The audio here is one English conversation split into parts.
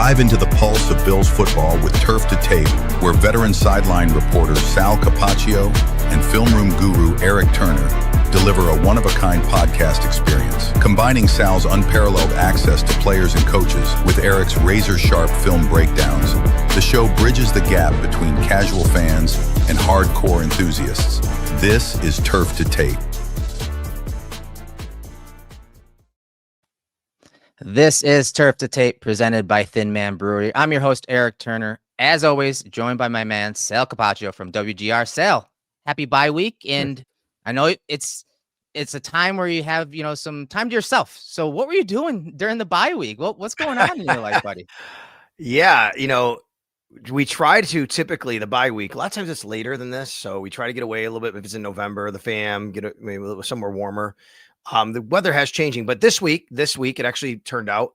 Dive into the pulse of Bills football with Turf to Tape, where veteran sideline reporters Sal Capaccio and film room guru Erik Turner deliver a one-of-a-kind podcast experience, combining Sal's unparalleled access to players and coaches with Erik's razor-sharp film breakdowns. The show bridges the gap between casual fans and hardcore enthusiasts. This is Turf to Tape. This is Turf to Tape, presented by Thin Man Brewery. I'm your host, Erik Turner. As always, joined by my man, Sal Capaccio from WGR. Sal, happy bye week. And I know it's a time where you have, some time to yourself. So what were you doing during the bye week? What's going on in your life, buddy? Yeah, we try to typically the bye week. A lot of times it's later than this. So we try to get away a little bit if it's in November, the fam, maybe a little somewhere warmer. The weather has changing, but this week, it actually turned out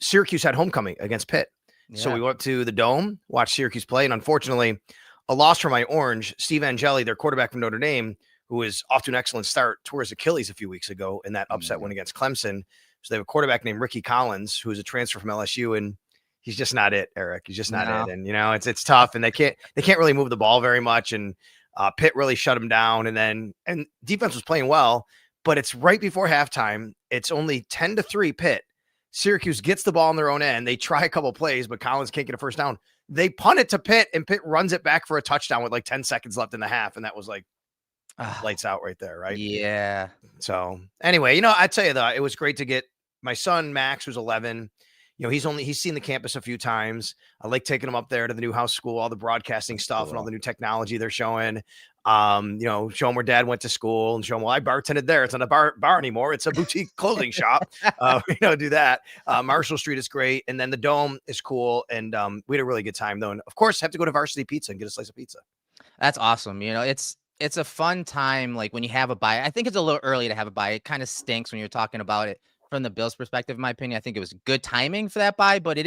Syracuse had homecoming against Pitt. Yeah. So we went to the Dome, watched Syracuse play, and unfortunately, a loss for my Orange. Steve Angeli, their quarterback from Notre Dame, who was off to an excellent start, tore his Achilles a few weeks ago in that upset win against Clemson. So they have a quarterback named Ricky Collins, who is a transfer from LSU, and he's just not it, Erik. He's just not it. And it's tough, and they can't really move the ball very much. And Pitt really shut him down, and defense was playing well. But it's right before halftime. It's only 10-3 Pitt. Syracuse gets the ball on their own end. They try a couple plays, but Collins can't get a first down. They punt it to Pitt, and Pitt runs it back for a touchdown with like 10 seconds left in the half. And that was like lights out right there, right? Yeah. So anyway, I tell you though, it was great to get my son, Max, who's 11. He's seen the campus a few times. I like taking him up there to the new house school, all the broadcasting stuff and all the new technology they're showing. Show him where dad went to school and show him, well, I bartended there. It's not a bar anymore. It's a boutique clothing shop. Do that. Marshall Street is great. And then the Dome is cool. And we had a really good time though. And of course have to go to Varsity Pizza and get a slice of pizza. That's awesome. It's a fun time. Like when you have a bye, I think it's a little early to have a bye. It kind of stinks when you're talking about it from the Bills perspective, in my opinion. I think it was good timing for that bye, but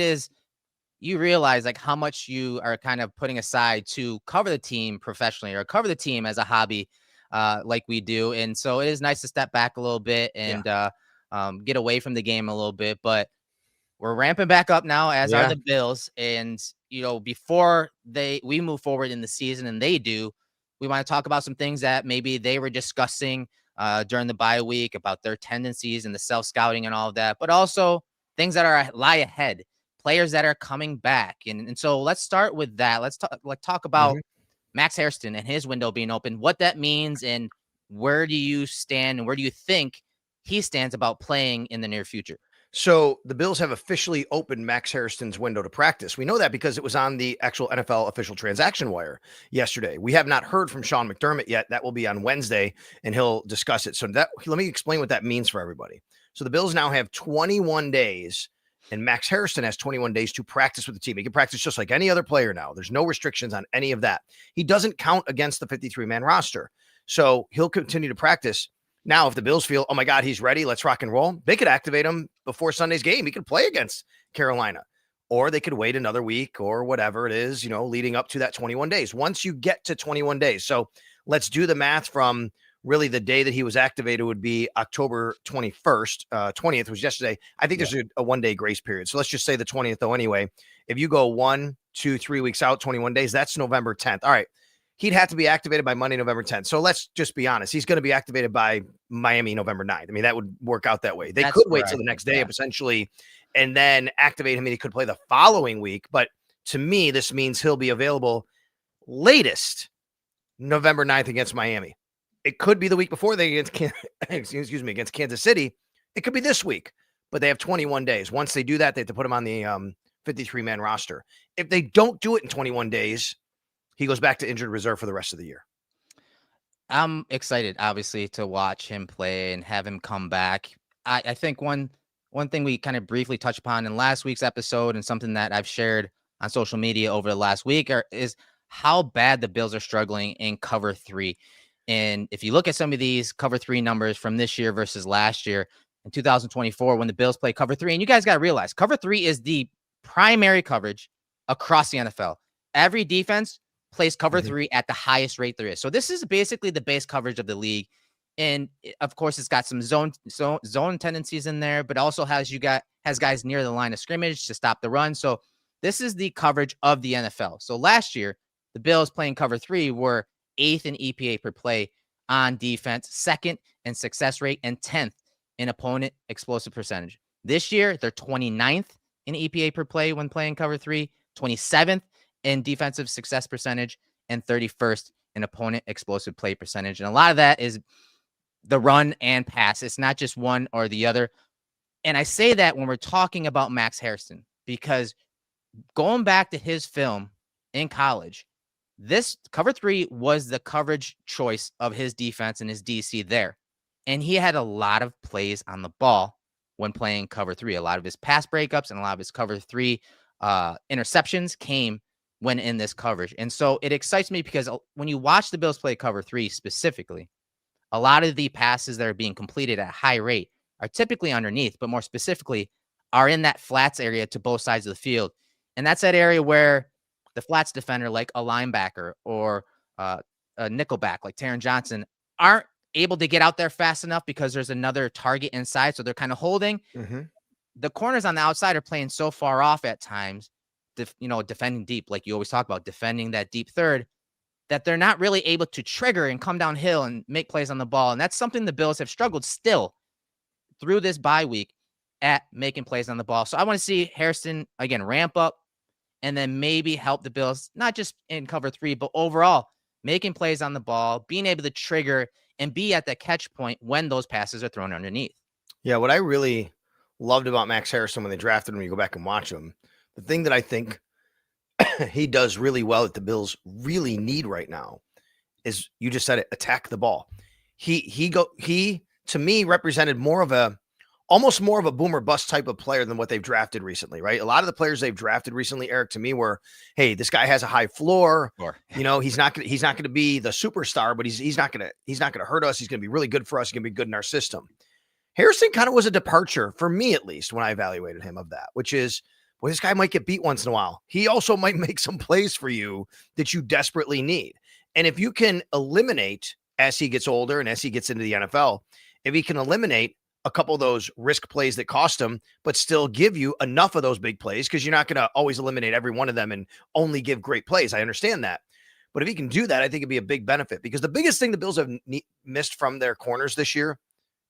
you realize like how much you are kind of putting aside to cover the team professionally or cover the team as a hobby, like we do. And so it is nice to step back a little bit and get away from the game a little bit, but we're ramping back up now, as are the Bills. And, before we move forward in the season and they do, we want to talk about some things that maybe they were discussing during the bye week about their tendencies and the self-scouting and all of that, but also things that lie ahead, players that are coming back. And so let's start with that. Let's talk about Max Hairston and his window being open, what that means, and where do you stand and where do you think he stands about playing in the near future? So the Bills have officially opened Max Hairston's window to practice. We know that because it was on the actual NFL official transaction wire yesterday. We have not heard from Sean McDermott yet. That will be on Wednesday, and he'll discuss it. So let me explain what that means for everybody. So the Bills now have 21 days, and Max Hairston has 21 days to practice with the team. He can practice just like any other player now. There's no restrictions on any of that. He doesn't count against the 53-man roster. So he'll continue to practice. Now, if the Bills feel, oh my God, he's ready, let's rock and roll, they could activate him before Sunday's game. He could play against Carolina, or they could wait another week or whatever it is, leading up to that 21 days. Once you get to 21 days. So let's do the math from really the day that he was activated would be October 21st. 20th was yesterday. I think there's a 1 day grace period. So let's just say the 20th though. Anyway, if you go 1, 2, 3 weeks out, 21 days, that's November 10th. All right. He'd have to be activated by Monday, November 10th. So let's just be honest. He's going to be activated by Miami, November 9th. I mean, that would work out that way. They could wait till the next day essentially, and then activate him, and he could play the following week. But to me, this means he'll be available latest November 9th against Miami. It could be the week before against Kansas City. It could be this week, but they have 21 days. Once they do that, they have to put him on the 53-man roster. If they don't do it in 21 days, he goes back to injured reserve for the rest of the year. I'm excited, obviously, to watch him play and have him come back. I think one thing we kind of briefly touched upon in last week's episode, and something that I've shared on social media over the last week, is how bad the Bills are struggling in cover 3. And if you look at some of these cover 3 numbers from this year versus last year, in 2024, when the Bills play cover 3, and you guys got to realize cover 3 is the primary coverage across the NFL. Every defense plays cover 3 at the highest rate there is. So this is basically the base coverage of the league. And of course, it's got some zone tendencies in there, but also has guys near the line of scrimmage to stop the run. So this is the coverage of the NFL. So last year, the Bills playing cover 3 were 8th in EPA per play on defense, 2nd in success rate, and 10th in opponent explosive percentage. This year, they're 29th in EPA per play when playing cover 3, 27th in defensive success percentage, and 31st in opponent explosive play percentage. And a lot of that is the run and pass. It's not just one or the other. And I say that when we're talking about Max Hairston, because going back to his film in college, this cover 3 was the coverage choice of his defense and his DC there. And he had a lot of plays on the ball when playing cover 3. A lot of his pass breakups and a lot of his cover 3 interceptions came when in this coverage. And so it excites me because when you watch the Bills play cover 3 specifically, a lot of the passes that are being completed at a high rate are typically underneath, but more specifically are in that flats area to both sides of the field. And that's that area where the flats defender, like a linebacker or a nickelback like Taron Johnson, aren't able to get out there fast enough because there's another target inside. So they're kind of holding. Mm-hmm. The corners on the outside are playing so far off at times, defending deep, like you always talk about, defending that deep third, that they're not really able to trigger and come downhill and make plays on the ball. And that's something the Bills have struggled still through this bye week at making plays on the ball. So I want to see Hairston, again, ramp up and then maybe help the Bills, not just in cover 3, but overall making plays on the ball, being able to trigger and be at the catch point when those passes are thrown underneath. Yeah, what I really loved about Max Hairston when they drafted him, when you go back and watch him, the thing that I think he does really well that the Bills really need right now is, you just said it, attack the ball. He to me represented almost more of a boomer bust type of player than what they've drafted recently, right? A lot of the players they've drafted recently, Erik, to me were, hey, this guy has a high floor. Sure. He's not going to be the superstar, but he's not going to hurt us. He's going to be really good for us. He's going to be good in our system. Hairston kind of was a departure for me, at least when I evaluated him, of that, which is, well, this guy might get beat once in a while. He also might make some plays for you that you desperately need. And if you can eliminate, as he gets older and as he gets into the NFL, if he can eliminate a couple of those risk plays that cost him, but still give you enough of those big plays, because you're not going to always eliminate every one of them and only give great plays. I understand that. But if he can do that, I think it'd be a big benefit, because the biggest thing the Bills have missed from their corners this year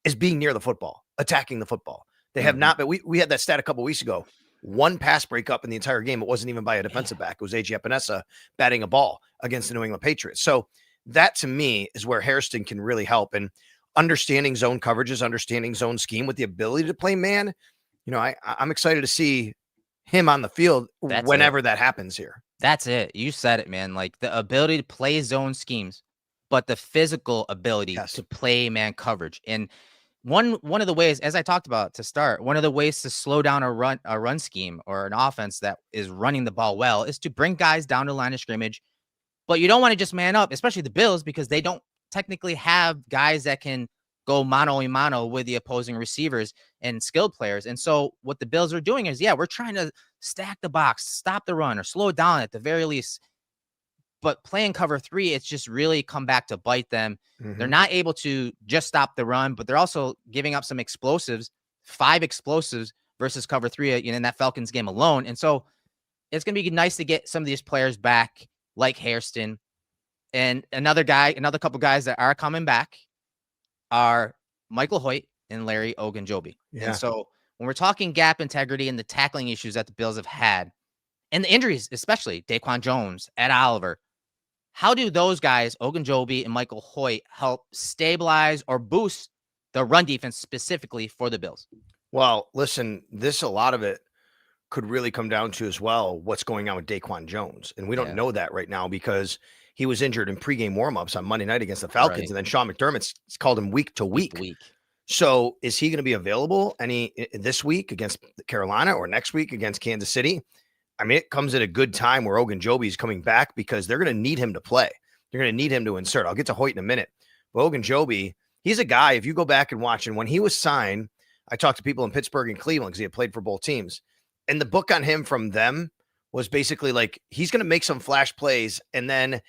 is being near the football, attacking the football. They have not, but we had that stat a couple of weeks ago. One pass breakup in the entire game. It wasn't even by a defensive back. It was A.J. Epinesa batting a ball against the New England Patriots. So that, to me, is where Hairston can really help. And understanding zone coverages, understanding zone scheme with the ability to play man, I'm excited to see him on the field whenever that happens here. That's it. You said it, man. Like, the ability to play zone schemes, but the physical ability to play man coverage. And one of the ways, as I talked about to start, one of the ways to slow down a run scheme or an offense that is running the ball well is to bring guys down to the line of scrimmage. But you don't want to just man up, especially the Bills, because they don't technically have guys that can go mano-a-mano with the opposing receivers and skilled players. And so what the Bills are doing is, we're trying to stack the box, stop the run, or slow it down at the very least. But playing cover 3, it's just really come back to bite them. Mm-hmm. They're not able to just stop the run, but they're also giving up some explosives, 5 explosives versus cover 3 in that Falcons game alone. And so it's going to be nice to get some of these players back, like Hairston. And another couple guys that are coming back are Michael Hoecht and Larry Ogunjobi. Yeah. And so when we're talking gap integrity and the tackling issues that the Bills have had, and the injuries, especially Daquan Jones, Ed Oliver, how do those guys, Ogunjobi and Michael Hoecht, help stabilize or boost the run defense specifically for the Bills? Well, listen, a lot of it could really come down to as well what's going on with Daquan Jones. And we don't know that right now, because he was injured in pregame warmups on Monday night against the Falcons. Right. And then Sean McDermott's called him week to week. So is he going to be available this week against Carolina or next week against Kansas City? I mean, it comes at a good time where Ogunjobi is coming back, because they're going to need him to play. They're going to need him to insert. I'll get to Hoecht in a minute. But Ogunjobi, he's a guy, if you go back and watch, and when he was signed, I talked to people in Pittsburgh and Cleveland because he had played for both teams. And the book on him from them was basically like, he's going to make some flash plays. And then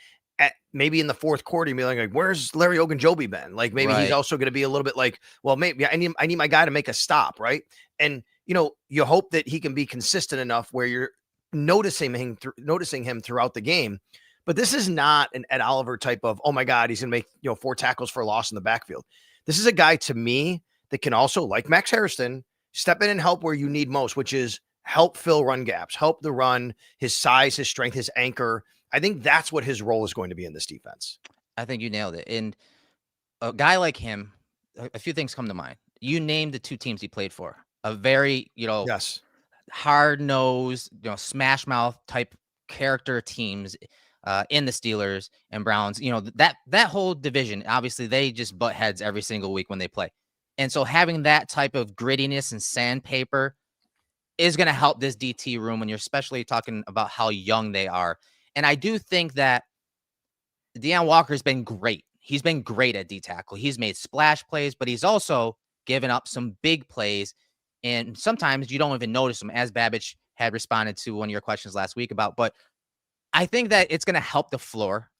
maybe in the fourth quarter, you'd be like, where's Larry Ogunjobi been? Like maybe he's also going to be a little bit like, well, maybe I need my guy to make a stop, right? And you hope that he can be consistent enough where you're noticing him throughout the game. But this is not an Ed Oliver type of, oh my God, he's going to make 4 tackles for a loss in the backfield. This is a guy to me that can also, like Max Hairston, step in and help where you need most, which is help fill run gaps, help the run, his size, his strength, his anchor. I think that's what his role is going to be in this defense. I think you nailed it. And a guy like him, a few things come to mind. You named the 2 teams he played for. A very, yes, hard-nosed, smash mouth type character teams in the Steelers and Browns. That whole division, obviously they just butt heads every single week when they play. And so having that type of grittiness and sandpaper is going to help this DT room when you're especially talking about how young they are. And I do think that Deon Walker's been great. He's been great at D tackle. He's made splash plays, but he's also given up some big plays. And sometimes you don't even notice them, as Babbage had responded to one of your questions last week about. But I think that it's going to help the floor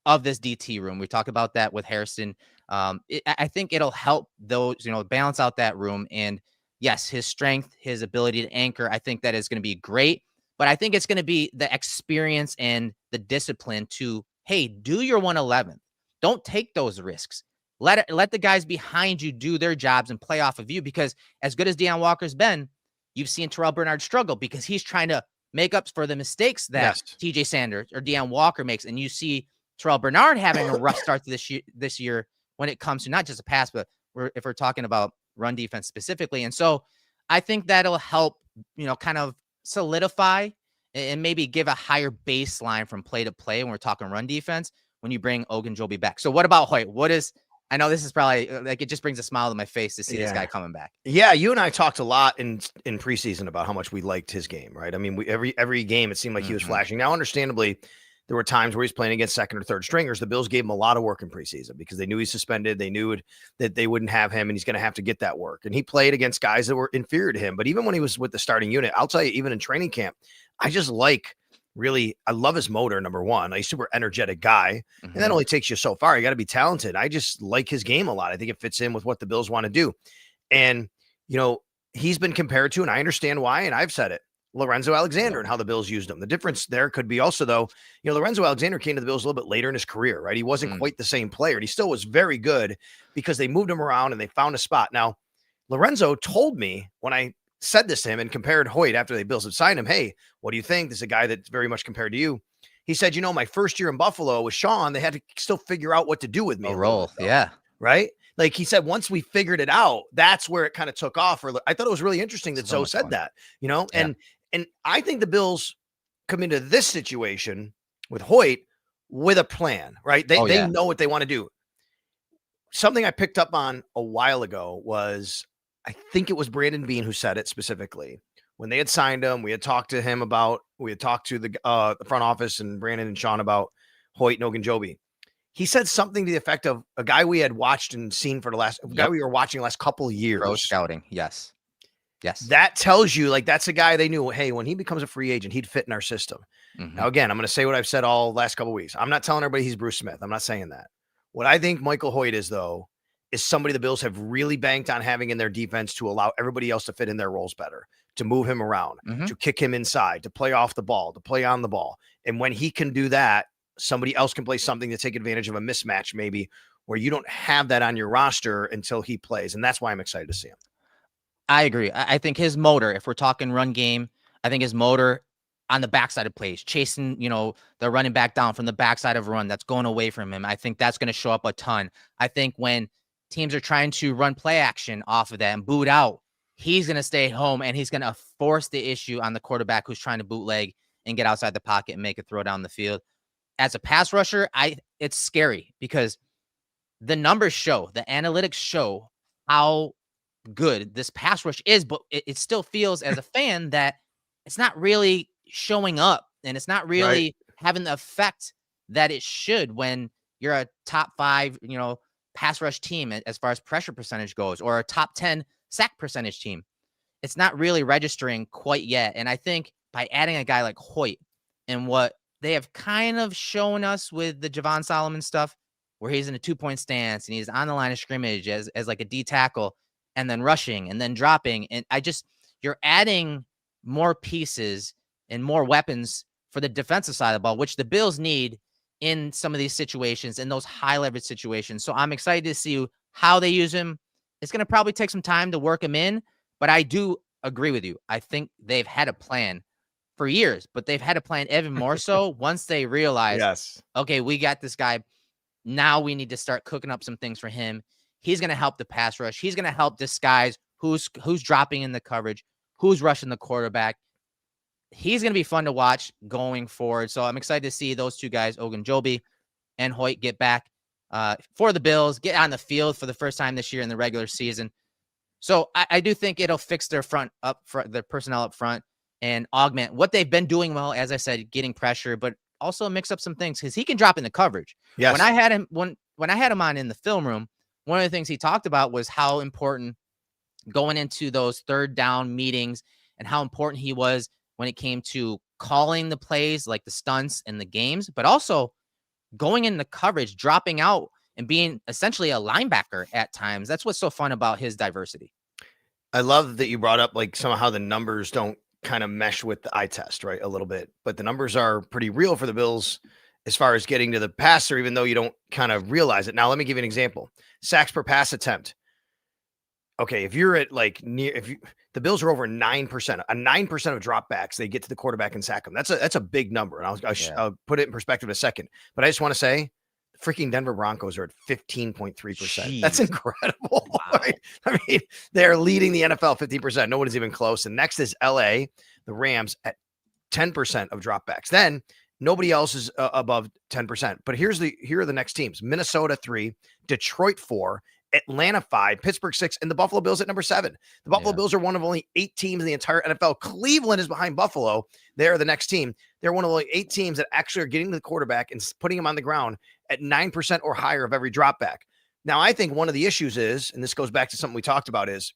of this DT room. We talked about that with Hairston. I think it'll help those, balance out that room. And yes, his strength, his ability to anchor, I think that is going to be great. But I think it's going to be the experience and the discipline to, hey, do your 111. Don't take those risks. Let the guys behind you do their jobs and play off of you, because as good as Deon Walker's been, you've seen Terrell Bernard struggle because he's trying to make up for the mistakes that TJ Sanders or Deon Walker makes. And you see Terrell Bernard having a rough start to this year when it comes to not just a pass, but if we're talking about run defense specifically. And so I think that'll help, kind of solidify and maybe give a higher baseline from play to play when we're talking run defense when you bring Ogunjobi back. So what about Hoecht? I know this is probably it just brings a smile to my face to see this guy coming back. Yeah, you and I talked a lot in preseason about how much we liked his game, right? I mean, every game it seemed like he was flashing. Now, understandably, there were times where he's playing against second or third stringers. The Bills gave him a lot of work in preseason because they knew he's suspended. They knew that they wouldn't have him, and he's going to have to get that work. And he played against guys that were inferior to him. But even when he was with the starting unit, I'll tell you, even in training camp, I love his motor, number one. He's a super energetic guy, and that only takes you so far. You got to be talented. I just like his game a lot. I think it fits in with what the Bills want to do. And, he's been compared to, and I understand why, and I've said it, Lorenzo Alexander and how the Bills used him. The difference there could be also, though, Lorenzo Alexander came to the Bills a little bit later in his career, right? He wasn't quite the same player, and he still was very good because they moved him around and they found a spot. Now, Lorenzo told me when I said this to him and compared Hoecht after the Bills had signed him, hey, what do you think? This is a guy that's very much compared to you. He said, my first year in Buffalo with Sean, they had to still figure out what to do with me. A role, yeah. Right? Like he said, once we figured it out, that's where it kind of took off. I thought it was really interesting that Zoe said that, and I think the Bills come into this situation with Hoecht with a plan, right? They know what they want to do. Something I picked up on a while ago was, I think it was Brandon Beane who said it specifically. When they had signed him, we had talked to the front office and Brandon and Sean about Hoecht and Ogunjobi. He said something to the effect of a guy we had watched and seen for guy we were watching the last couple of years. Pro scouting. Yes. That tells you, that's a guy they knew, hey, when he becomes a free agent, he'd fit in our system. Now, again, I'm going to say what I've said all last couple of weeks. I'm not telling everybody he's Bruce Smith. I'm not saying that. What I think Michael Hoecht is, though, is somebody the Bills have really banked on having in their defense to allow everybody else to fit in their roles better, to move him around, to kick him inside, to play off the ball, to play on the ball. And when he can do that, somebody else can play something to take advantage of a mismatch, maybe, where you don't have that on your roster until he plays. And that's why I'm excited to see him. I agree. I think his motor, if we're talking run game, I think his motor on the backside of plays, chasing, the running back down from the backside of a run that's going away from him, I think that's going to show up a ton. I think when teams are trying to run play action off of that and boot out, he's going to stay home and he's going to force the issue on the quarterback who's trying to bootleg and get outside the pocket and make a throw down the field. As a pass rusher, it's scary because the numbers show, the analytics show how good this pass rush is, but it still feels as a fan that it's not really showing up and it's not really having the effect that it should when you're a top 5, pass rush team as far as pressure percentage goes, or a top 10 sack percentage team. It's not really registering quite yet. And I think by adding a guy like Hoecht and what they have kind of shown us with the Javon Solomon stuff where he's in a 2-point stance and he's on the line of scrimmage as like a D tackle and then rushing and then dropping. And you're adding more pieces and more weapons for the defensive side of the ball, which the Bills need in some of these situations, in those high leverage situations. So I'm excited to see how they use him. It's going to probably take some time to work him in, but I do agree with you. I think they've had a plan for years, but they've had a plan even more so once they realize, Yes, okay, we got this guy. Now we need to start cooking up some things for him. He's going to help the pass rush. He's going to help disguise who's dropping in the coverage, who's rushing the quarterback. He's going to be fun to watch going forward. So I'm excited to see those two guys, Ogunjobi and Hoecht, get back for the Bills, get on the field for the first time this year in the regular season. So I do think it'll fix their their personnel up front and augment what they've been doing well, as I said, getting pressure, but also mix up some things because he can drop in the coverage. yes. When I had him on in the film room, one of the things he talked about was how important going into those third down meetings and how important he was when it came to calling the plays, like the stunts and the games, but also going in the coverage, dropping out and being essentially a linebacker at times. That's what's so fun about his diversity. I love that you brought up like somehow the numbers don't kind of mesh with the eye test, right? A little bit, but the numbers are pretty real for the Bills as far as getting to the passer, even though you don't kind of realize it. Now, let me give you an example. Sacks per pass attempt. Okay, if you're at the Bills are over 9%, 9% of dropbacks, they get to the quarterback and sack them. That's a big number. And I'll put it in perspective in a second. But I just want to say, freaking Denver Broncos are at 15.3%. That's incredible. Wow. Right? I mean, they're leading the NFL 15%. No one is even close. And next is LA, the Rams at 10% of dropbacks. Then nobody else is above 10%. But here are the next teams: Minnesota 3, Detroit 4, Atlanta 5, Pittsburgh 6, and the Buffalo Bills at number 7. The Buffalo Bills are one of only 8 teams in the entire NFL. Cleveland is behind Buffalo. They're the next team. They're one of only 8 teams that actually are getting to the quarterback and putting him on the ground at 9% or higher of every drop back. Now, I think one of the issues is, and this goes back to something we talked about, is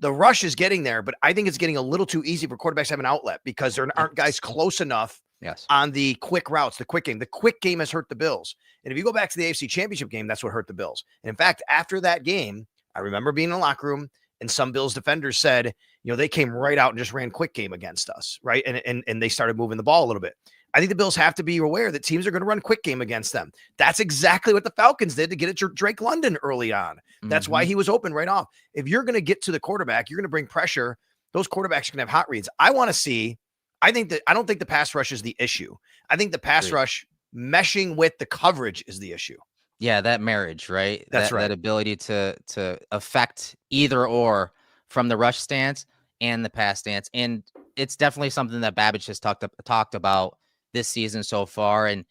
the rush is getting there, but I think it's getting a little too easy for quarterbacks to have an outlet because there aren't guys close enough on the quick routes, the quick game. The quick game has hurt the Bills. And if you go back to the AFC Championship game, that's what hurt the Bills. And in fact, after that game, I remember being in the locker room and some Bills defenders said, they came right out and just ran quick game against us, right? And they started moving the ball a little bit. I think the Bills have to be aware that teams are going to run quick game against them. That's exactly what the Falcons did to get at Drake London early on. That's why he was open right off. If you're going to get to the quarterback, you're going to bring pressure. Those quarterbacks are going to have hot reads. I don't think the pass rush is the issue. I think the pass rush meshing with the coverage is the issue. Yeah, that marriage, right? That's right. That ability to affect either or from the rush stance and the pass stance. And it's definitely something that Babbage has talked about this season so far. And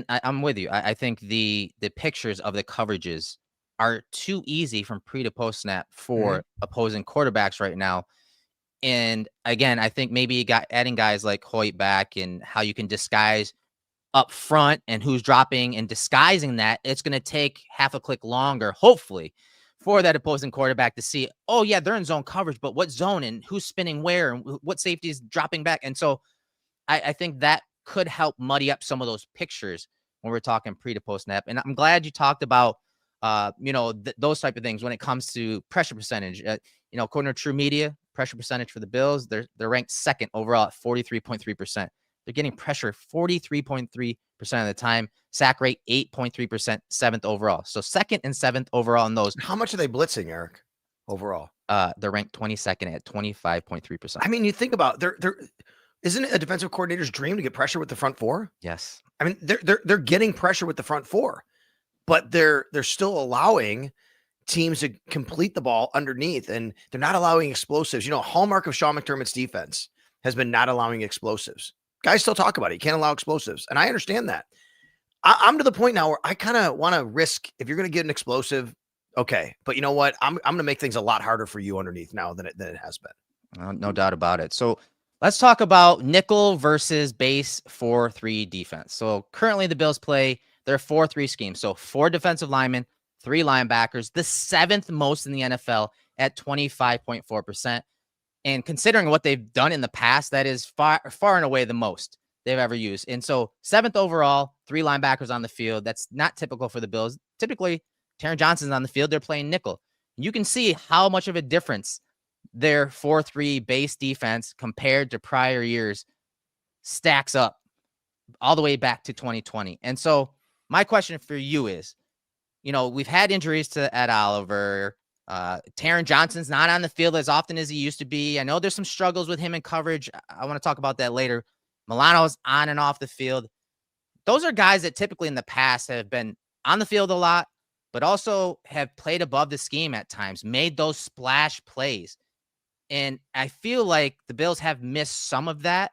I'm with you. I think the pictures of the coverages are too easy from pre to post snap for opposing quarterbacks right now. And again, I think maybe adding guys like Hoecht back and how you can disguise up front and who's dropping and disguising that, it's going to take half a click longer, hopefully, for that opposing quarterback to see, oh yeah, they're in zone coverage, but what zone and who's spinning where and what safety is dropping back. And so I think that could help muddy up some of those pictures when we're talking pre to post snap. And I'm glad you talked about, those type of things when it comes to pressure percentage. According to True Media, pressure percentage for the Bills, they're ranked second overall at 43.3%. They're getting pressure 43.3% of the time. Sack rate 8.3%, 7th overall. So 2nd and 7th overall in those. How much are they blitzing, Erik, overall? They're ranked 22nd at 25.3%. I mean, you think about isn't it a defensive coordinator's dream to get pressure with the front four? Yes. I mean, they're getting pressure with the front four, but they're still allowing teams to complete the ball underneath, and they're not allowing explosives. Hallmark of Sean McDermott's defense has been not allowing explosives. Guys still talk about it. You can't allow explosives. And I understand that. I'm to the point now where I kind of want to risk, if you're going to get an explosive, okay. But you know what? I'm going to make things a lot harder for you underneath now than it has been. No doubt about it. So let's talk about nickel versus base 4-3 defense. So currently the Bills play their 4-3 scheme. So 4 defensive linemen, 3 linebackers, the 7th most in the NFL at 25.4%. And considering what they've done in the past, that is far and away the most they've ever used. And so 7th overall, 3 linebackers on the field. That's not typical for the Bills. Typically, Taron Johnson's on the field. They're playing nickel. You can see how much of a difference their 4-3 base defense compared to prior years stacks up all the way back to 2020. And so my question for you is, we've had injuries to Ed Oliver. Taron Johnson's not on the field as often as he used to be. I know there's some struggles with him in coverage. I want to talk about that later. Milano's on and off the field. Those are guys that typically in the past have been on the field a lot, but also have played above the scheme at times, made those splash plays. And I feel like the Bills have missed some of that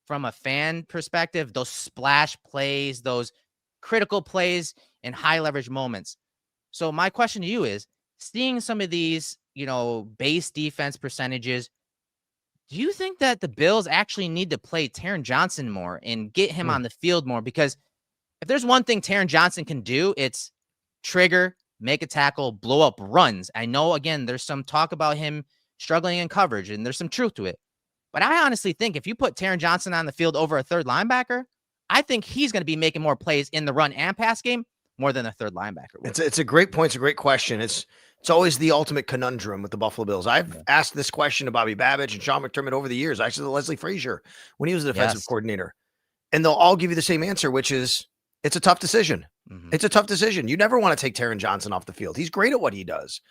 from a fan perspective, those splash plays, those critical plays in high leverage moments. So my question to you is, seeing some of these, base defense percentages, do you think that the Bills actually need to play Taron Johnson more and get him on the field more? Because if there's one thing Taron Johnson can do, it's trigger, make a tackle, blow up runs. I know, again, there's some talk about him struggling in coverage, and there's some truth to it. But I honestly think if you put Taron Johnson on the field over a third linebacker, I think he's going to be making more plays in the run and pass game more than a third linebacker would. It's a great point. It's a great question. It's always the ultimate conundrum with the Buffalo Bills. I've asked this question to Bobby Babich and Sean McDermott over the years. Actually, to Leslie Frazier when he was the defensive coordinator. And they'll all give you the same answer, which is it's a tough decision. It's a tough decision. You never want to take Taron Johnson off the field. He's great at what he does.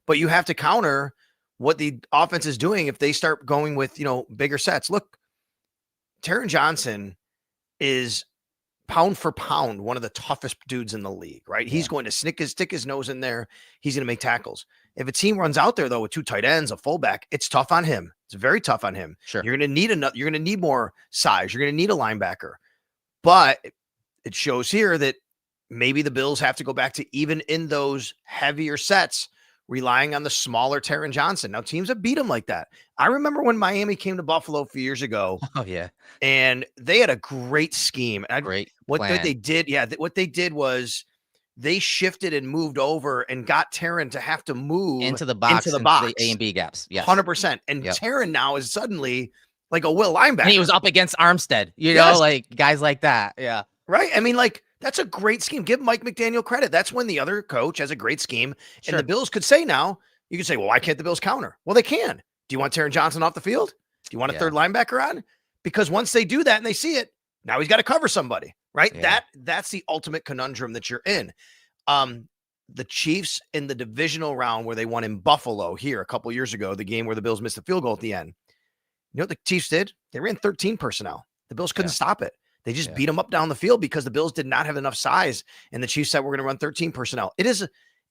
But you have to counter what the offense is doing if they start going with, bigger sets. Look, Taron Johnson is pound for pound one of the toughest dudes in the league, right? He's going to stick his nose in there. He's going to make tackles. If a team runs out there though with 2 tight ends, a fullback, it's tough on him. It's very tough on him. Sure. You're going to need more size. You're going to need a linebacker. But it shows here that maybe the Bills have to go back to, even in those heavier sets, relying on the smaller Taron Johnson. Now, teams have beat him like that. I remember when Miami came to Buffalo a few years ago. Oh, yeah. And they had a great scheme. What they did was they shifted and moved over and got Taron to have to move into the box, the A and B gaps. Yes. 100%. And Taron now is suddenly like a will linebacker. And he was up against Armstead, like guys like that. Yeah. Right. I mean, that's a great scheme. Give Mike McDaniel credit. That's when the other coach has a great scheme. Sure. And the Bills could say now, you could say, well, why can't the Bills counter? Well, they can. Do you want Taron Johnson off the field? Do you want a third linebacker on? Because once they do that and they see it, now he's got to cover somebody, right? Yeah. That's the ultimate conundrum that you're in. The Chiefs in the divisional round where they won in Buffalo here a couple years ago, the game where the Bills missed a field goal at the end. You know what the Chiefs did? They ran 13 personnel. The Bills couldn't stop it. They just beat them up down the field because the Bills did not have enough size. And the Chiefs said, we're going to run 13 personnel. It is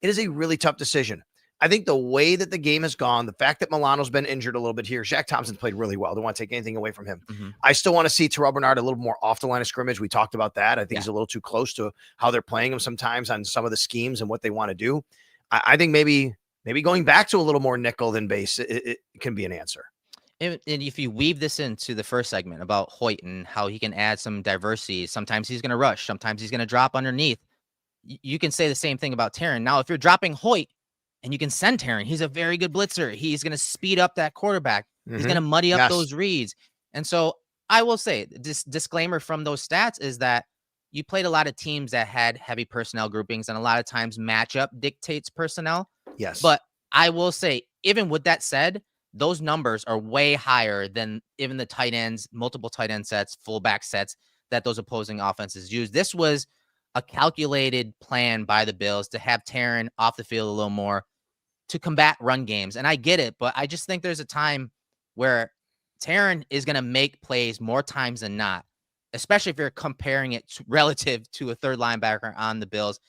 a really tough decision. I think the way that the game has gone, the fact that Milano's been injured a little bit here, Shaq Thompson's played really well. Don't want to take anything away from him. I still want to see Terrell Bernard a little more off the line of scrimmage. We talked about that. I think he's a little too close to how they're playing him sometimes on some of the schemes and what they want to do. I think maybe going back to a little more nickel than base, it can be an answer. And if you weave this into the first segment about Hoecht and how he can add some diversity, sometimes he's going to rush, sometimes he's going to drop underneath. You can say the same thing about Taron. Now, if you're dropping Hoecht and you can send Taron, he's a very good blitzer. He's going to speed up that quarterback. He's going to muddy up those reads. And so I will say this disclaimer from those stats is that you played a lot of teams that had heavy personnel groupings, and a lot of times matchup dictates personnel. Yes. But I will say, even with that said, those numbers are way higher than even the tight ends, multiple tight end sets, fullback sets that those opposing offenses use. This was a calculated plan by the Bills to have Taron off the field a little more to combat run games. And I get it, but I just think there's a time where Taron is going to make plays more times than not, especially if you're comparing it relative to a third linebacker on the Bills.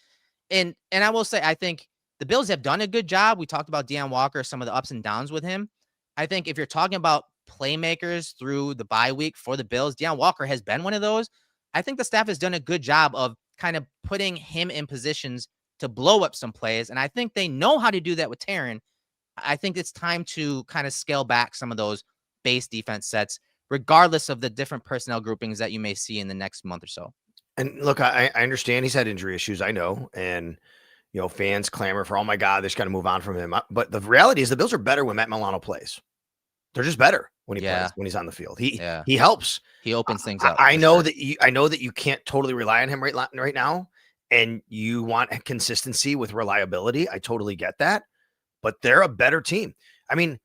And I will say, I think the Bills have done a good job. We talked about Deon Walker, some of the ups and downs with him. I think if you're talking about playmakers through the bye week for the Bills, Deon Walker has been one of those. I think the staff has done a good job of kind of putting him in positions to blow up some plays. And I think they know how to do that with Taron. I think it's time to kind of scale back some of those base defense sets, regardless of the different personnel groupings that you may see in the next month or so. And look, I understand he's had injury issues. I know. And fans clamor for, oh my God, they just got to move on from him. But the reality is the Bills are better when Matt Milano plays. They're just better. when he Yeah. plays, when he's on the field. He Yeah. he helps. He opens things up. I for know sure. that I know that you can't totally rely on him right now, and you want consistency with reliability. I totally get that, but they're a better team. I mean,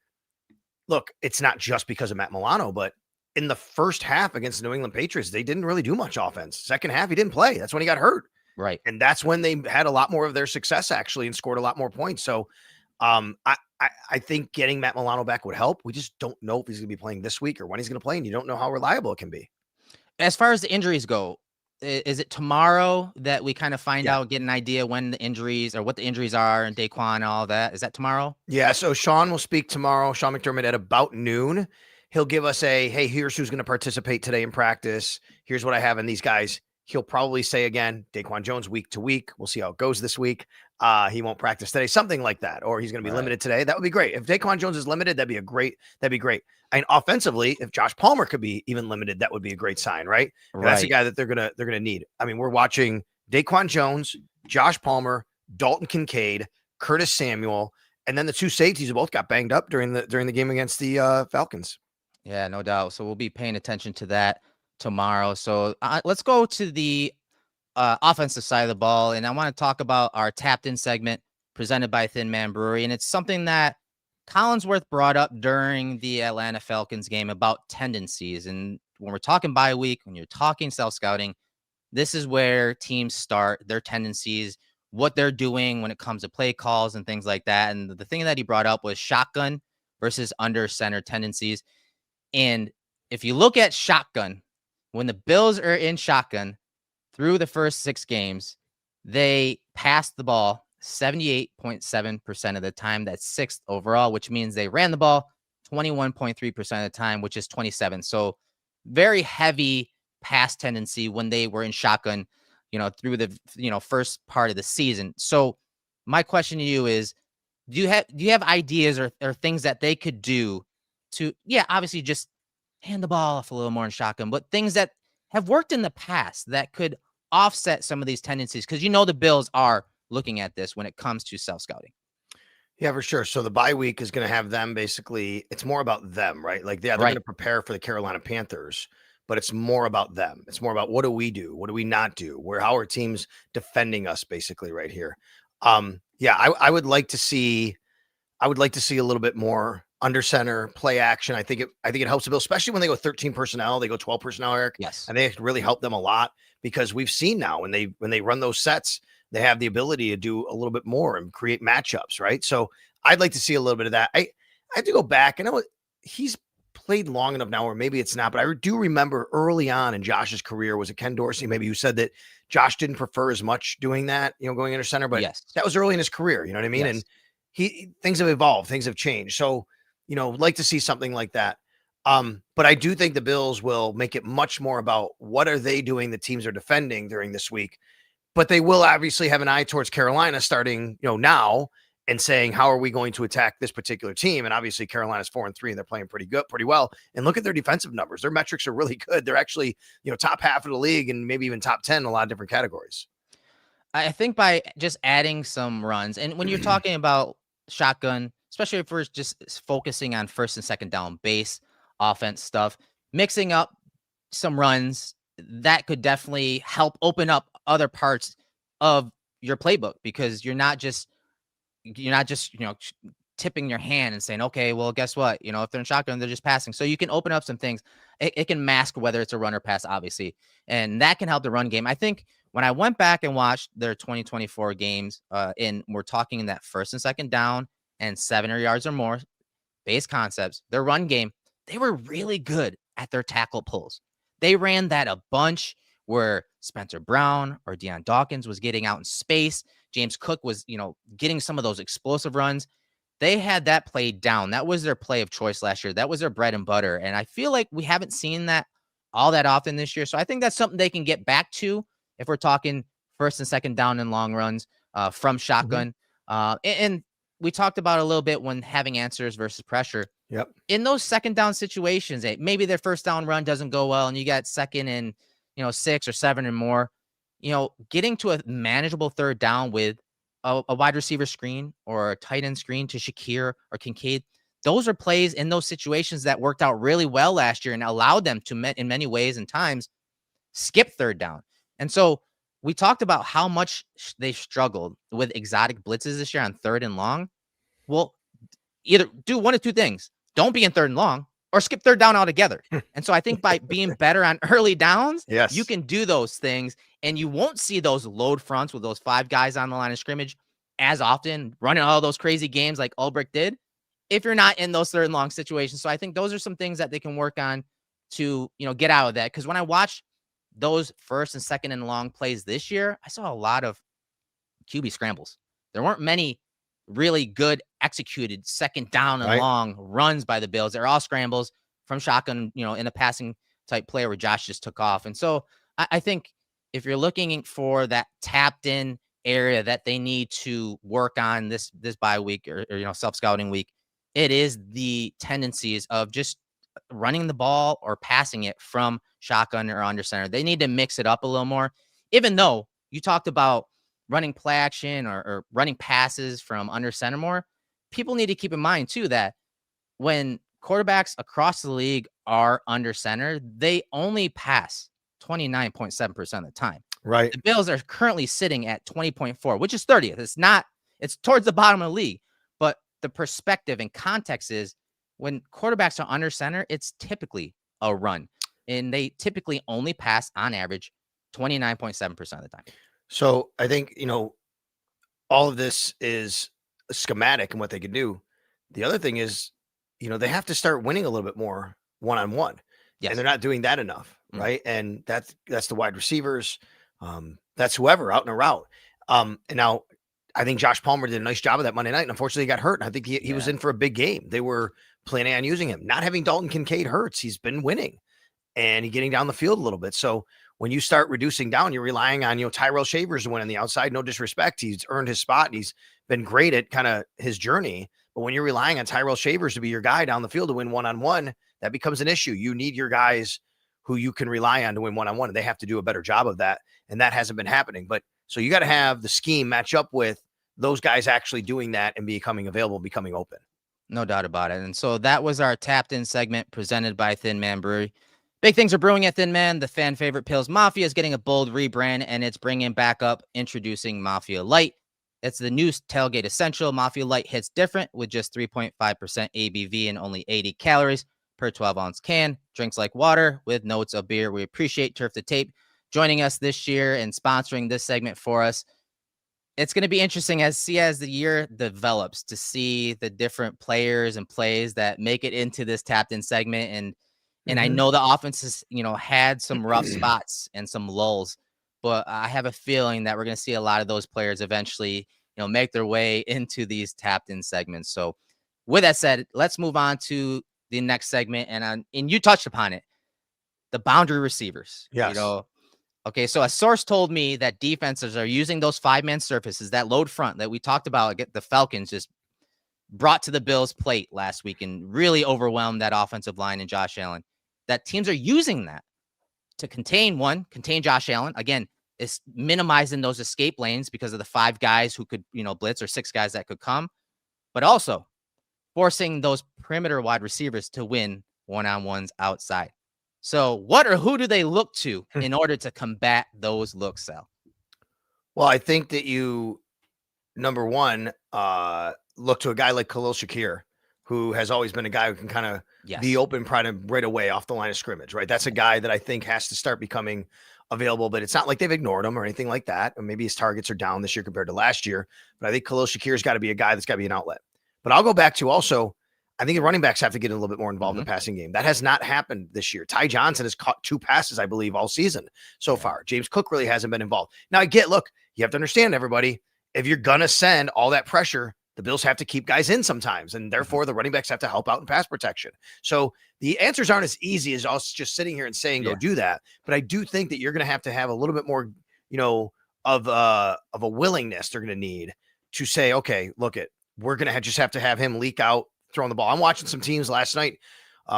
look, it's not just because of Matt Milano, but in the first half against the New England Patriots, they didn't really do much offense. Second half, he didn't play. That's when he got hurt. Right. And that's when they had a lot more of their success actually and scored a lot more points. So I think getting Matt Milano back would help. We just don't know if he's going to be playing this week or when he's going to play, and you don't know how reliable it can be. As far as the injuries go, is it tomorrow that we kind of find Yeah. out, get an idea when the injuries or what the injuries are and Daquan and all that? Is that tomorrow? Yeah, so Sean will speak tomorrow, Sean McDermott, at about noon. He'll give us hey, here's who's going to participate today in practice. Here's what I have in these guys. He'll probably say again, Daquan Jones week to week. We'll see how it goes this week. He won't practice today, something like that, or he's going to be limited today. That would be great. If Daquan Jones is limited, that'd be great. And offensively, if Josh Palmer could be even limited, that would be a great sign, right? That's the guy that they're gonna need. I mean, we're watching Daquan Jones, Josh Palmer, Dalton Kincaid, Curtis Samuel, and then the two safeties who both got banged up during the game against the Falcons. Yeah, no doubt. So we'll be paying attention to that tomorrow. So let's go to the offensive side of the ball, and I want to talk about our tapped in segment presented by Thin Man Brewery, and it's something that Collinsworth brought up during the Atlanta Falcons game about tendencies. And when we're talking bye week, when you're talking self scouting, this is where teams start their tendencies, what they're doing when it comes to play calls and things like that. And the thing that he brought up was shotgun versus under center tendencies. And if you look at shotgun, when the Bills are in shotgun through the first 6 games, they passed the ball 78.7% of the time. That's 6th overall, which means they ran the ball 21.3% of the time, which is 27. So very heavy pass tendency when they were in shotgun, through the, first part of the season. So my question to you is, do you have ideas or things that they could do to, obviously just hand the ball off a little more in shotgun, but things that have worked in the past that could offset some of these tendencies? Because the Bills are looking at this when it comes to self-scouting. Yeah, for sure. So the bye week is going to have them basically, it's more about them, right? Like, they're going to prepare for the Carolina Panthers, but it's more about them. It's more about what do we do? What do we not do? How are teams defending us basically right here? I would like to see a little bit more under center play action. I think it helps the Bills, especially when they go 13 personnel, they go 12 personnel, Erik. Yes. And they really help them a lot, because we've seen now when they run those sets, they have the ability to do a little bit more and create matchups, right? So I'd like to see a little bit of that. I have to go back. I know he's played long enough now, or maybe it's not, but I do remember early on in Josh's career, was it Ken Dorsey maybe, who said that Josh didn't prefer as much doing that, going under center, but that was early in his career, you know what I mean? Yes. And things have evolved, things have changed. So, like to see something like that. But I do think the Bills will make it much more about what are they doing the teams are defending during this week. But they will obviously have an eye towards Carolina starting, now, and saying, how are we going to attack this particular team? And obviously Carolina's 4-3 and they're playing pretty well. And look at their defensive numbers. Their metrics are really good. They're actually, top half of the league and maybe even top 10 in a lot of different categories. I think by just adding some runs, and when you're talking about shotgun, especially if we're just focusing on first and second down base offense stuff, mixing up some runs, that could definitely help open up other parts of your playbook, because you're not just tipping your hand and saying, okay, well, guess what? If they're in shotgun, they're just passing. So you can open up some things. It can mask whether it's a run or pass, obviously, and that can help the run game. I think when I went back and watched their 2024 games, and we're talking in that first and second down and 7 yards or more base concepts, their run game, they were really good at their tackle pulls. They ran that a bunch where Spencer Brown or Deion Dawkins was getting out in space. James Cook was, getting some of those explosive runs. They had that played down. That was their play of choice last year. That was their bread and butter. And I feel like we haven't seen that all that often this year. So I think that's something they can get back to if we're talking first and second down and long runs from shotgun. And we talked about a little bit when having answers versus pressure. Yep. In those second down situations, maybe their first down run doesn't go well and you got second and 6 or 7 and more, getting to a manageable third down with a wide receiver screen or a tight end screen to Shakir or Kincaid, those are plays in those situations that worked out really well last year and allowed them to, in many ways and times, skip third down. And so we talked about how much they struggled with exotic blitzes this year on third and long. Well, either do one of two things. Don't be in third and long or skip third down altogether. And so I think by being better on early downs, Yes, you can do those things and you won't see those load fronts with those 5 guys on the line of scrimmage as often, running all those crazy games like Ulbrich did, if you're not in those third and long situations. So I think those are some things that they can work on to, get out of that. Because when I watched those first and second and long plays this year, I saw a lot of QB scrambles. There weren't many really good executed second down and long runs by the Bills. They're all scrambles from shotgun, in a passing type play where Josh just took off. And so I think if you're looking for that tapped in area that they need to work on this bye week or self-scouting week, it is the tendencies of just running the ball or passing it from shotgun or under center. They need to mix it up a little more, even though you talked about running play action or running passes from under center more. People need to keep in mind too that when quarterbacks across the league are under center, they only pass 29.7% of the time. Right. The Bills are currently sitting at 20.4, which is 30th. It's towards the bottom of the league. But the perspective and context is when quarterbacks are under center, it's typically a run. And they typically only pass on average 29.7% of the time. So I think, all of this is a schematic and what they can do. The other thing is, they have to start winning a little bit more one-on-one. Yes. And they're not doing that enough. Right. And that's the wide receivers. That's whoever out in a route. And now I think Josh Palmer did a nice job of that Monday night. And unfortunately he got hurt. And I think he was in for a big game. They were planning on using him. Not having Dalton Kincaid hurts. He's been winning and he's getting down the field a little bit. So when you start reducing down, you're relying on, Tyrell Shavers to win on the outside. No disrespect. He's earned his spot and he's been great at kind of his journey. But when you're relying on Tyrell Shavers to be your guy down the field to win one-on-one, that becomes an issue. You need your guys who you can rely on to win one-on-one. And they have to do a better job of that. And that hasn't been happening. But so you got to have the scheme match up with those guys actually doing that and becoming available, becoming open. No doubt about it. And so that was our tapped in segment presented by Thin Man Brewery. Big things are brewing at Thin Man. The fan favorite Pils Mafia is getting a bold rebrand, and it's bringing back up introducing Mafia Light. It's the new tailgate essential. Mafia Light hits different with just 3.5% ABV and only 80 calories per 12-ounce can. Drinks like water with notes of beer. We appreciate Turf to Tape joining us this year and sponsoring this segment for us. It's going to be interesting as the year develops to see the different players and plays that make it into this tapped in segment. And I know the offense has, had some rough spots and some lulls, but I have a feeling that we're going to see a lot of those players eventually, make their way into these tapped in segments. So with that said, let's move on to the next segment. And you touched upon it, the boundary receivers. Yes. Okay, so a source told me that defenses are using those 5-man surfaces, that load front that we talked about, the Falcons just brought to the Bills' plate last week and really overwhelmed that offensive line and Josh Allen. That teams are using that to contain Josh Allen. Again, it's minimizing those escape lanes because of the 5 guys who could, blitz or 6 guys that could come, but also forcing those perimeter wide receivers to win one-on-ones outside. So who do they look to in order to combat those looks, Sal? Well, I think that you, number one, look to a guy like Khalil Shakir, who has always been a guy who can kind of be open right away off the line of scrimmage, right? That's a guy that I think has to start becoming available, but it's not like they've ignored him or anything like that. Or maybe his targets are down this year compared to last year. But I think Khalil Shakir's got to be a guy that's got to be an outlet. But I'll go back to also, I think the running backs have to get a little bit more involved in the passing game. That has not happened this year. Ty Johnson has caught 2 passes, I believe, all season so far. James Cook really hasn't been involved. Now, look, you have to understand, everybody, if you're going to send all that pressure, the Bills have to keep guys in sometimes, and therefore the running backs have to help out in pass protection. So the answers aren't as easy as us just sitting here and saying, go do that. But I do think that you're going to have a little bit more, of a willingness they're going to need to say, okay, we're going to just have to have him leak out throwing the ball. I'm watching some teams last night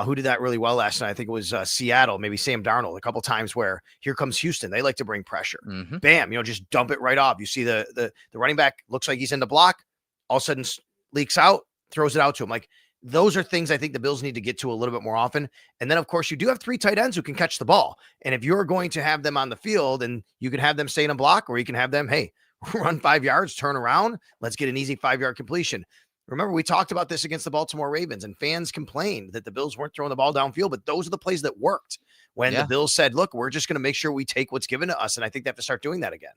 who did that really well last night. I think it was Seattle, maybe Sam Darnold, a couple times where here comes Houston. They like to bring pressure. Bam, just dump it right off. You see the running back looks like he's in the block. All of a sudden leaks out, throws it out to him. Like those are things I think the Bills need to get to a little bit more often. And then, of course, you do have 3 tight ends who can catch the ball. And if you're going to have them on the field, and you can have them stay in a block, or you can have them, hey, run 5 yards, turn around, let's get an easy 5-yard completion. Remember, we talked about this against the Baltimore Ravens, and fans complained that the Bills weren't throwing the ball downfield, but those are the plays that worked when the Bills said, look, we're just going to make sure we take what's given to us. And I think they have to start doing that again.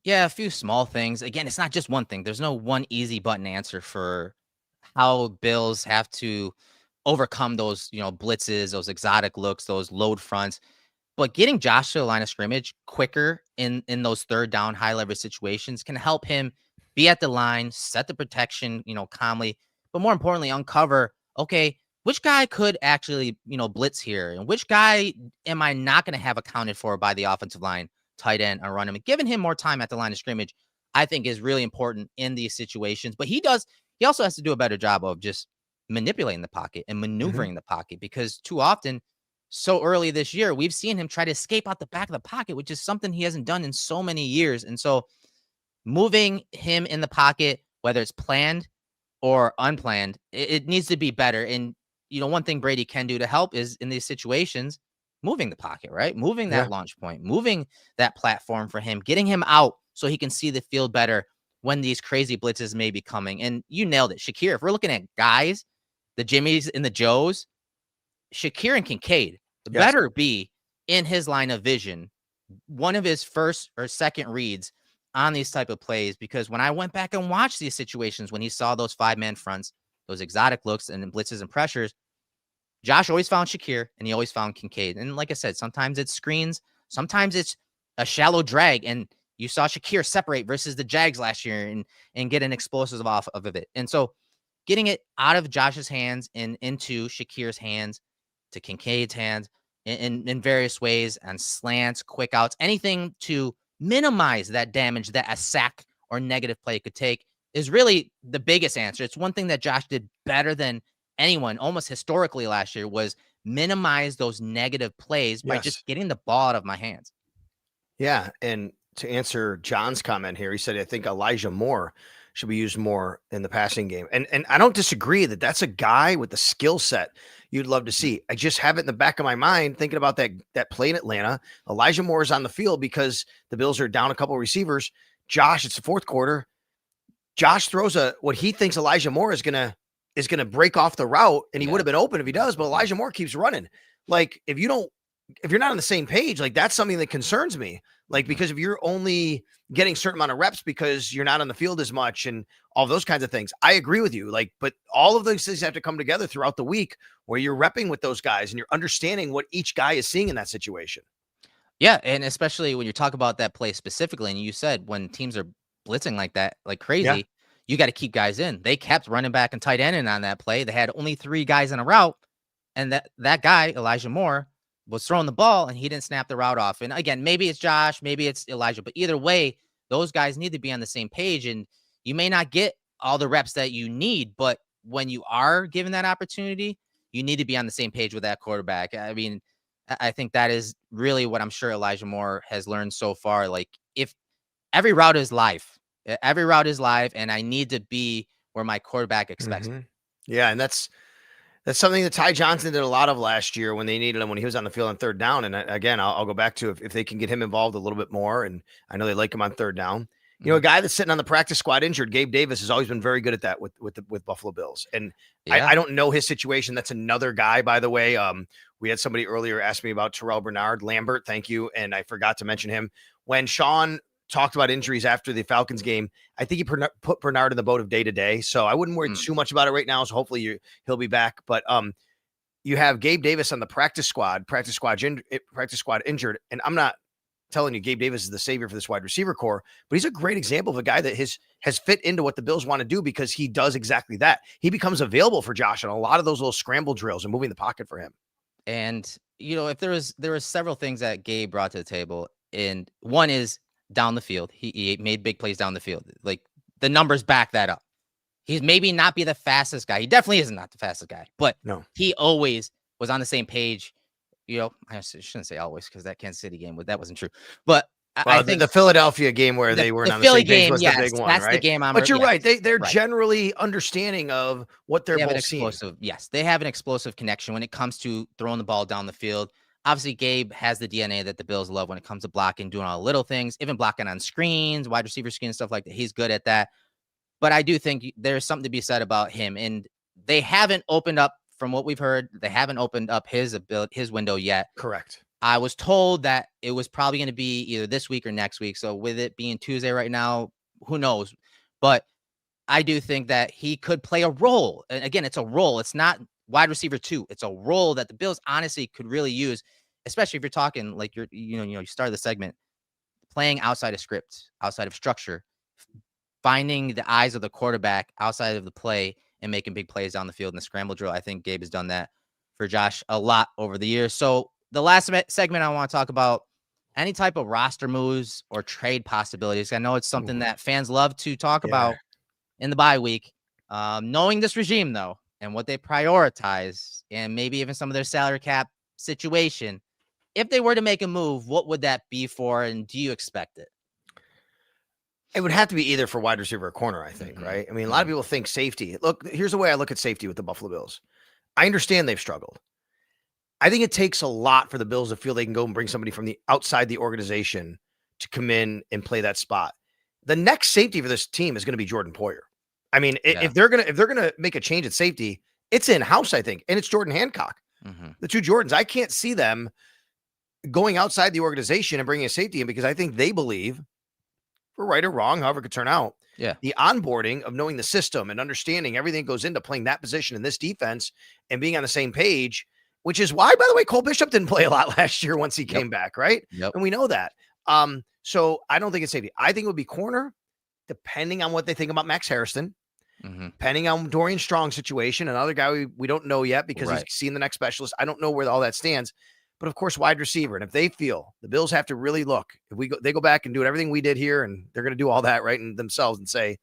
Yeah, a few small things. Again, it's not just one thing. There's no one easy button answer for how Bills have to overcome those, blitzes, those exotic looks, those load fronts. But getting Josh to the line of scrimmage quicker in those third down high leverage situations can help him be at the line, set the protection, calmly, but more importantly, uncover, okay, which guy could actually, blitz here, and which guy am I not going to have accounted for by the offensive line, tight end, or running? Giving him more time at the line of scrimmage, I think, is really important in these situations. But he also has to do a better job of just manipulating the pocket and maneuvering the pocket, because too often, so early this year, we've seen him try to escape out the back of the pocket, which is something he hasn't done in so many years. And so moving him in the pocket, whether it's planned or unplanned, it needs to be better. And, one thing Brady can do to help is, in these situations, moving the pocket, right? Moving that launch point, moving that platform for him, getting him out so he can see the field better when these crazy blitzes may be coming. And you nailed it, Shakir. If we're looking at guys, the Jimmies and the Joes, Shakir and Kincaid better be in his line of vision, one of his first or second reads on these type of plays, because when I went back and watched these situations, when he saw those 5-man fronts, those exotic looks and blitzes and pressures, Josh always found Shakir and he always found Kincaid. And like I said, sometimes it's screens, sometimes it's a shallow drag, and you saw Shakir separate versus the Jags last year and get an explosive off of it. And so getting it out of Josh's hands and into Shakir's hands, to Kincaid's hands, in various ways, and slants, quick outs, anything to minimize that damage that a sack or negative play could take, is really the biggest answer. It's one thing that Josh did better than anyone, almost historically, last year, was minimize those negative plays by just getting the ball out of my hands. Yeah. And to answer John's comment here, he said, I think Elijah Moore should be used more in the passing game. And I don't disagree that that's a guy with the skill set you'd love to see. I just have it in the back of my mind thinking about that play in Atlanta. Elijah Moore is on the field because the Bills are down a couple of receivers. Josh, it's the fourth quarter. Josh throws what he thinks Elijah Moore is gonna break off the route, and he would have been open if he does, but Elijah Moore keeps running. Like, if you're not on the same page, like, that's something that concerns me. Like, because if you're only getting a certain amount of reps because you're not on the field as much and all those kinds of things, I agree with you. Like, but all of those things have to come together throughout the week where you're repping with those guys and you're understanding what each guy is seeing in that situation. Yeah, and especially when you talk about that play specifically, and you said when teams are blitzing like that, like crazy, you got to keep guys in. They kept running back and tight end in on that play. They had only 3 guys in a route, and that guy, Elijah Moore, was throwing the ball and he didn't snap the route off. And again, maybe it's Josh, maybe it's Elijah, but either way, those guys need to be on the same page. And you may not get all the reps that you need, but when you are given that opportunity, you need to be on the same page with that quarterback. I mean, I think that is really what I'm sure Elijah Moore has learned so far. Like, if every route is live, and I need to be where my quarterback expects me. Yeah. And that's something that Ty Johnson did a lot of last year when they needed him, when he was on the field on third down. And again, I'll go back to if they can get him involved a little bit more. And I know they like him on third down. You know, a guy that's sitting on the practice squad injured, Gabe Davis, has always been very good at that with Buffalo Bills. And I don't know his situation. That's another guy, by the way. We had somebody earlier ask me about Terrell Lambert. Thank you. And I forgot to mention him. When Sean talked about injuries after the Falcons game, I think he put Bernard in the boat of day-to-day. So I wouldn't worry too much about it right now. So hopefully he'll be back. But you have Gabe Davis on the practice squad injured. And I'm not telling you Gabe Davis is the savior for this wide receiver core, but he's a great example of a guy that has fit into what the Bills want to do, because he does exactly that. He becomes available for Josh on a lot of those little scramble drills and moving the pocket for him. And, if there was several things that Gabe brought to the table, and one is down the field. He made big plays down the field. Like, the numbers back that up. He's maybe not be the fastest guy. He definitely is not the fastest guy, but no, he always was on the same page. I shouldn't say always, because that Kansas City game, that wasn't true. But I think the Philadelphia game where they weren't the on the Philly same page game, was the big one, that's right? the game But you're right. They're right. generally understanding of what they're They have an both seeing. explosive, yes, they have an explosive connection when it comes to throwing the ball down the field. Obviously, Gabe has the DNA that the Bills love when it comes to blocking, doing all the little things, even blocking on screens, wide receiver screens, stuff like that. He's good at that. But I do think there's something to be said about him. And they haven't opened up, from what we've heard, they haven't opened up his window yet. Correct. I was told that it was probably going to be either this week or next week. So with it being Tuesday right now, who knows? But I do think that he could play a role. And again, it's a role. It's not wide receiver 2. It's a role that the Bills honestly could really use, especially if you're talking like you started the segment playing outside of script, outside of structure, finding the eyes of the quarterback outside of the play and making big plays down the field in the scramble drill. I think Gabe has done that for Josh a lot over the years. So the last segment I want to talk about any type of roster moves or trade possibilities. I know it's something that fans love to talk about in the bye week. Knowing this regime, though, and what they prioritize, and maybe even some of their salary cap situation, if they were to make a move, what would that be for, and do you expect it? It would have to be either for wide receiver or corner, I think, right? I mean, a lot of people think safety. Look, here's the way I look at safety with the Buffalo Bills. I understand they've struggled. I think it takes a lot for the Bills to feel they can go and bring somebody from the outside the organization to come in and play that spot. The next safety for this team is going to be Jordan Poyer. I mean, if they're gonna make a change at safety, it's in house, I think, and it's Jordan Hancock. The two Jordans. I can't see them going outside the organization and bringing a safety in because I think they believe, for right or wrong, however it could turn out, the onboarding of knowing the system and understanding everything that goes into playing that position in this defense and being on the same page. Which is why, by the way, Cole Bishop didn't play a lot last year once he came back, right? And we know that. So I don't think it's safety. I think it would be corner, depending on what they think about Max Hairston, depending on Dorian Strong's situation, another guy we don't know yet because he's seeing the next specialist. I don't know where all that stands. But of course, wide receiver. And if they feel the Bills have to really look, if they go back and do everything we did here, and they're going to do all that right in themselves and say,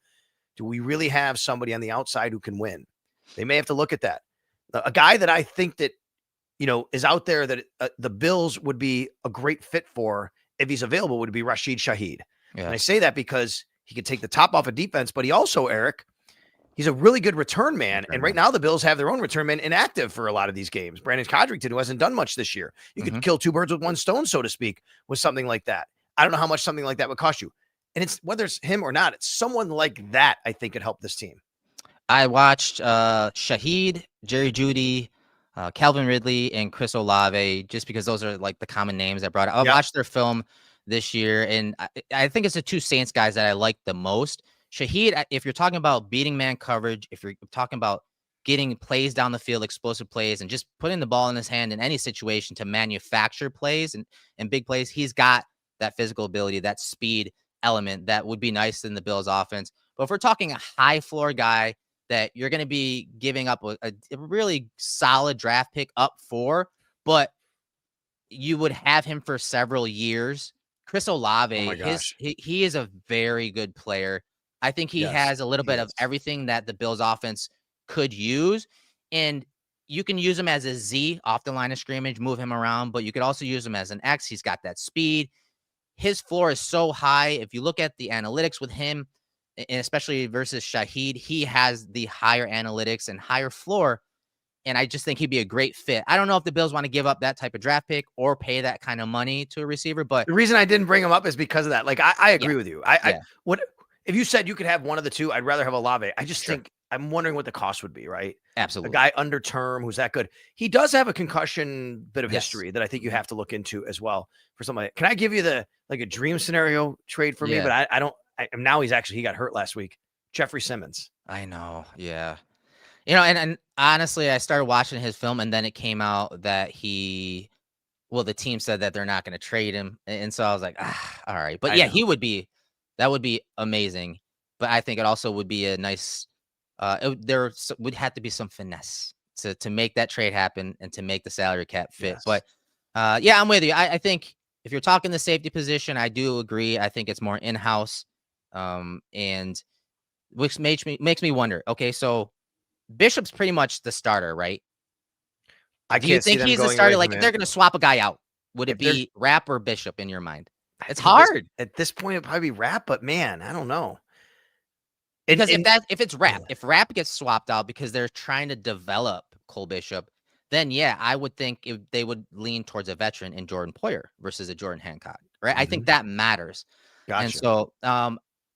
do we really have somebody on the outside who can win? They may have to look at that. A guy that I think that is out there that the Bills would be a great fit for if he's available would be Rashid Shaheed. And I say that because he could take the top off of defense, but he also, Erik, he's a really good return man. And right now the Bills have their own return man inactive for a lot of these games. Brandon Codrington, who hasn't done much this year. You could kill two birds with one stone, so to speak, with something like that. I don't know how much something like that would cost you. And it's whether it's him or not, it's someone like that I think could help this team. I watched Shaheed, Jerry Jeudy, Calvin Ridley, and Chris Olave, just because those are like the common names I brought up. I watched their film this year, and I think it's the two Saints guys that I like the most. Shaheed, if you're talking about beating man coverage, if you're talking about getting plays down the field, explosive plays, and just putting the ball in his hand in any situation to manufacture plays and big plays, he's got that physical ability, that speed element that would be nice in the Bills offense. But if we're talking a high floor guy that you're going to be giving up a really solid draft pick up for, but you would have him for several years. Chris Olave, he is a very good player. I think he has a little bit of everything that the Bills offense could use. And you can use him as a Z off the line of scrimmage, move him around, but you could also use him as an X. He's got that speed. His floor is so high. If you look at the analytics with him, and especially versus Shaheed, he has the higher analytics and higher floor. And I just think he'd be a great fit. I don't know if the Bills want to give up that type of draft pick or pay that kind of money to a receiver, but the reason I didn't bring him up is because of that. Like, I agree with you. What if you said you could have one of the two? I'd rather have Olave. I just think I'm wondering what the cost would be, right? Absolutely. A guy under term who's that good. He does have a concussion bit of history that I think you have to look into as well for somebody. Can I give you a dream scenario trade for me? But I don't. Now he got hurt last week. Jeffrey Simmons. I know. Yeah. And honestly, I started watching his film, and then it came out that the team said that they're not going to trade him. And so I was like, all right. But that would be amazing. But I think it also would be a nice, there would have to be some finesse to make that trade happen and to make the salary cap fit. But I'm with you. I think if you're talking the safety position, I do agree. I think it's more in-house. And which makes me wonder, okay, so Bishop's pretty much the starter, right? Do you think he's the starter? Like, if they're going to swap a guy out, would it be Rapp or Bishop in your mind? It's hard. At this point, it'd probably be Rap, but man, I don't know. Because if it's Rap, if Rap gets swapped out because they're trying to develop Cole Bishop, then yeah, I would think they would lean towards a veteran in Jordan Poyer versus a Jordan Hancock, right? I think that matters. Gotcha. And so,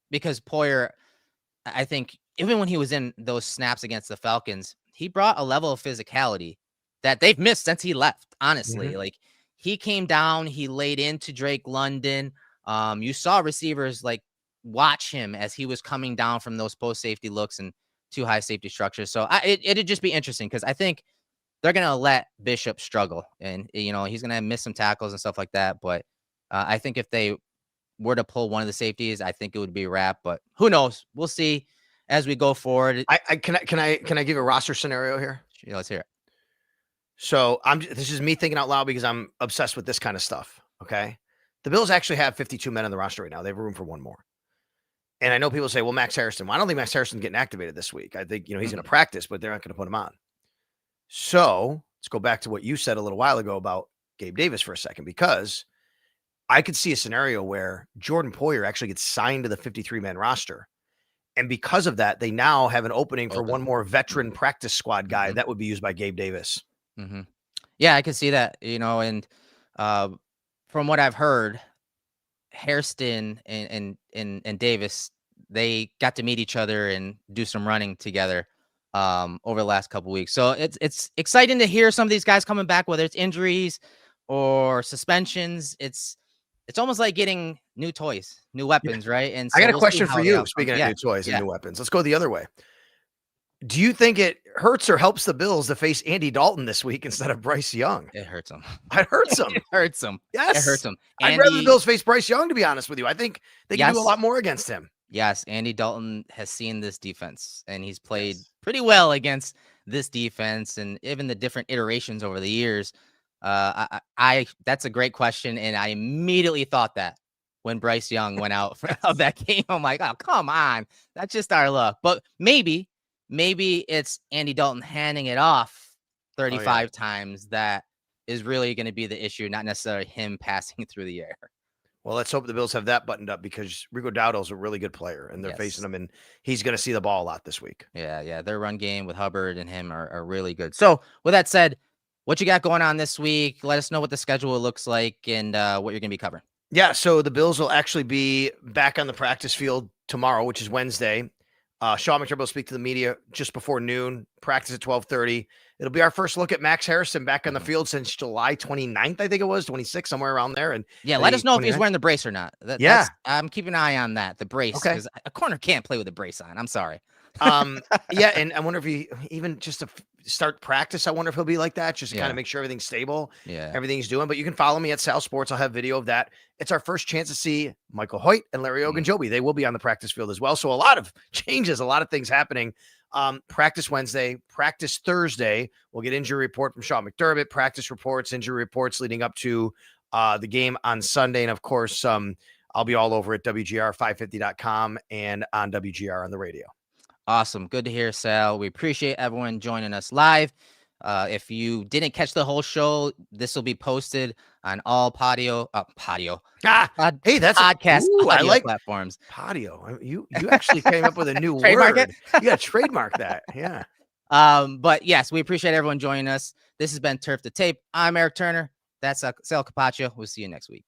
because Poyer, I think even when he was in those snaps against the Falcons, he brought a level of physicality that they've missed since he left. Honestly, like he came down, he laid into Drake London. You saw receivers like watch him as he was coming down from those post safety looks and too high safety structures. So it'd just be interesting because I think they're gonna let Bishop struggle, and he's gonna miss some tackles and stuff like that. But I think if they were to pull one of the safeties, I think it would be Rap. But who knows? We'll see as we go forward. Can I give a roster scenario here? Yeah, let's hear it. So this is me thinking out loud because I'm obsessed with this kind of stuff. Okay. The Bills actually have 52 men on the roster right now. They have room for one more. And I know people say, well, Max Hairston. Well, I don't think Max Hairston's getting activated this week. I think, he's going to practice, but they're not going to put him on. So let's go back to what you said a little while ago about Gabe Davis for a second, because I could see a scenario where Jordan Poyer actually gets signed to the 53-man roster. And because of that, they now have an opening for one more veteran practice squad guy that would be used by Gabe Davis. Yeah, I can see that, and from what I've heard, Hairston and Davis, they got to meet each other and do some running together over the last couple weeks. So it's exciting to hear some of these guys coming back, whether it's injuries or suspensions. It's almost like getting new toys, new weapons, right? And so I got a question for you. Speaking of new toys and new weapons, let's go the other way. Do you think it hurts or helps the Bills to face Andy Dalton this week instead of Bryce Young? It hurts them. It hurts them. It hurts them. Yes. It hurts them. I'd rather the Bills face Bryce Young, to be honest with you. I think they can do a lot more against him. Yes, Andy Dalton has seen this defense, and he's played pretty well against this defense and even the different iterations over the years. That's a great question, and I immediately thought that when Bryce Young went out of that game. I'm like, oh, come on. That's just our luck. But maybe it's Andy Dalton handing it off 35 times that is really going to be the issue, not necessarily him passing through the air. Well, let's hope the Bills have that buttoned up, because Rico Dowdle's a really good player, and they're facing him, and he's going to see the ball a lot this week. Yeah. Their run game with Hubbard and him are really good. So with that said, what you got going on this week? Let us know what the schedule looks like and what you're going to be covering. Yeah, so the Bills will actually be back on the practice field tomorrow, which is Wednesday. Sean McDermott will speak to the media just before noon, practice at 12:30. It'll be our first look at Max Hairston back on the field since July 29th, I think it was, 26th, somewhere around there. And let us know if he's wearing the brace or not. I'm keeping an eye on that, the brace, because a corner can't play with a brace on. I'm sorry. And I wonder if he even just to start practice, I wonder if he'll be like that, just to kind of make sure everything's stable, everything he's doing. But you can follow me at Sal Sports. I'll have video of that. It's our first chance to see Michael Hoecht and Larry Ogunjobi. They will be on the practice field as well. So a lot of changes, a lot of things happening. Practice Wednesday, practice Thursday. We'll get injury report from Sean McDermott, practice reports, injury reports leading up to the game on Sunday. And of course, I'll be all over at WGR550.com and on WGR on the radio. Awesome. Good to hear, Sal. We appreciate everyone joining us live. If you didn't catch the whole show, this will be posted on all podcast I like platforms. Patio. You actually came up with a new trademark word. It? Trademark that. Yeah. But yes, we appreciate everyone joining us. This has been Turf to Tape. I'm Erik Turner. That's Sal Capaccio. We'll see you next week.